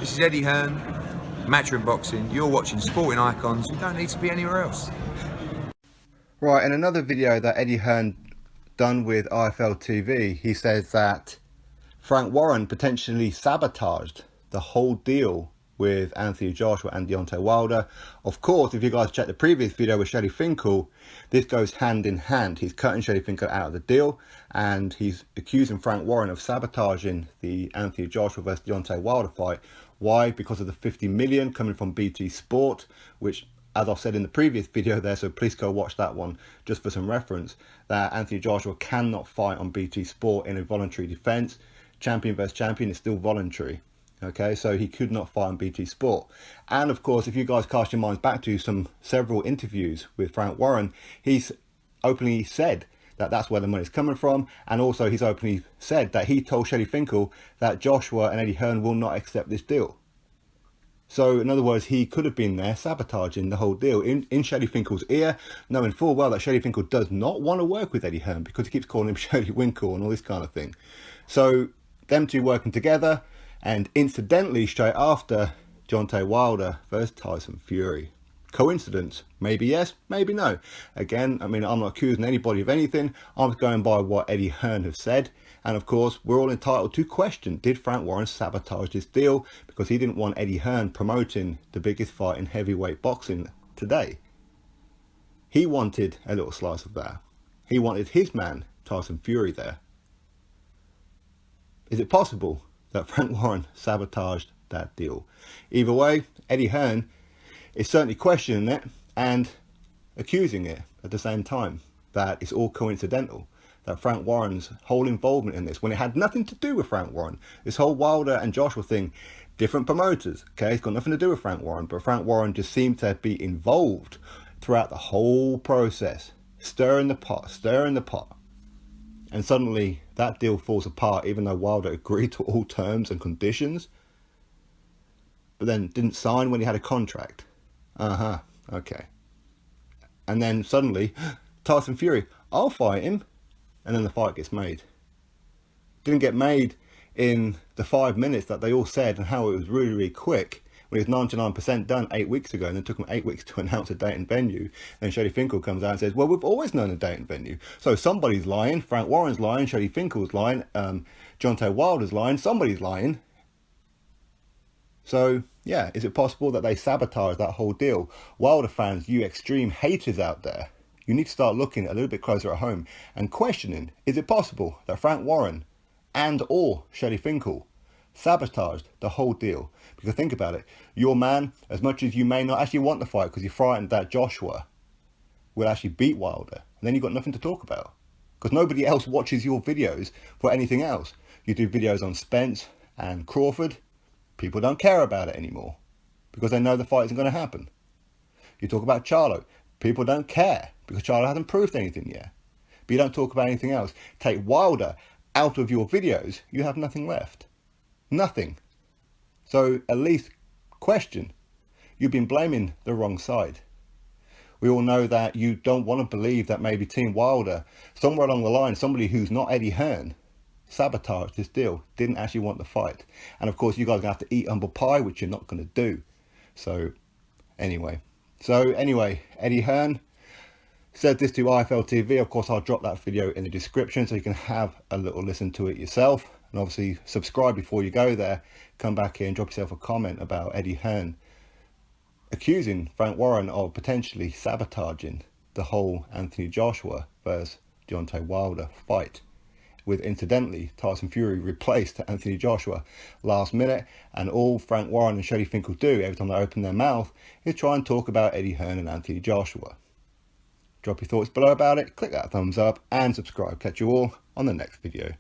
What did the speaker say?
This is Eddie Hearn, Matchroom Boxing. You're watching Sporting Icons. You don't need to be anywhere else. Right, in another video that Eddie Hearn done with IFL TV, he says that Frank Warren potentially sabotaged the whole deal with Anthony Joshua and Deontay Wilder. Of course, if you guys check the previous video with Shelly Finkel, this goes hand in hand. He's cutting Shelly Finkel out of the deal, and he's accusing Frank Warren of sabotaging the Anthony Joshua versus Deontay Wilder fight. Why? Because of the 50 million coming from BT Sport, which, as I've said in the previous video there, so please go watch that one just for some reference, that Anthony Joshua cannot fight on BT Sport in a voluntary defense. Champion versus champion is still voluntary. Okay, so he could not fight on BT Sport. And of course, if you guys cast your minds back to several interviews with Frank Warren, he's openly said that that's where the money's coming from. And also he's openly said that he told Shelly Finkel that Joshua and Eddie Hearn will not accept this deal. So in other words, he could have been there sabotaging the whole deal in Shelly Finkel's ear, knowing full well that Shelly Finkel does not want to work with Eddie Hearn because he keeps calling him Shelly Winkle and all this kind of thing. So them two working together, and incidentally straight after Deontay Wilder versus Tyson Fury. Coincidence? Maybe yes, maybe no. Again, I mean, I'm not accusing anybody of anything. I'm going by what Eddie Hearn has said. And of course, we're all entitled to question, did Frank Warren sabotage this deal because he didn't want Eddie Hearn promoting the biggest fight in heavyweight boxing today? He wanted a little slice of that. He wanted his man, Tyson Fury, there. Is it possible that Frank Warren sabotaged that deal? Either way, Eddie Hearn is certainly questioning it and accusing it at the same time, that it's all coincidental, that Frank Warren's whole involvement in this, when it had nothing to do with Frank Warren. This whole Wilder and Joshua thing, different promoters, okay, it's got nothing to do with Frank Warren, but Frank Warren just seemed to be involved throughout the whole process, stirring the pot. And suddenly that deal falls apart, even though Wilder agreed to all terms and conditions, but then didn't sign when he had a contract. Okay. And then suddenly, Tyson Fury, I'll fight him. And then the fight gets made. Didn't get made in the 5 minutes that they all said, and how it was really, really quick. When it was 99% done 8 weeks ago, and it took them 8 weeks to announce a date and venue. And Shelly Finkel comes out and says, well, we've always known a date and venue. So somebody's lying. Frank Warren's lying. Shelly Finkel's lying. Deontay Wilder's lying. Somebody's lying. So, yeah, is it possible that they sabotage that whole deal? Wilder fans, you extreme haters out there, you need to start looking a little bit closer at home and questioning, is it possible that Frank Warren and or Shelly Finkel sabotaged the whole deal? Because think about it, your man, as much as you may not actually want the fight because you're frightened that Joshua will actually beat Wilder, and then you've got nothing to talk about because nobody else watches your videos for anything else. You do videos on Spence and Crawford, people don't care about it anymore because they know the fight isn't going to happen. You talk about Charlo, people don't care because Charlo hasn't proved anything yet. But you don't talk about anything else. Take Wilder out of your videos, you have nothing left. Nothing. So at least question. You've been blaming the wrong side. We all know that you don't want to believe that maybe Team Wilder, somewhere along the line, somebody who's not Eddie Hearn, sabotaged this deal, didn't actually want the fight. And of course, you guys are going to have to eat humble pie, which you're not going to do. So anyway, Eddie Hearn said this to IFL TV. Of course, I'll drop that video in the description so you can have a little listen to it yourself. And obviously, subscribe before you go there. Come back here and drop yourself a comment about Eddie Hearn accusing Frank Warren of potentially sabotaging the whole Anthony Joshua versus Deontay Wilder fight, with incidentally Tyson Fury replaced Anthony Joshua last minute, and all Frank Warren and Shelly Finkel do every time they open their mouth is try and talk about Eddie Hearn and Anthony Joshua. Drop your thoughts below about it, click that thumbs up and subscribe. Catch you all on the next video.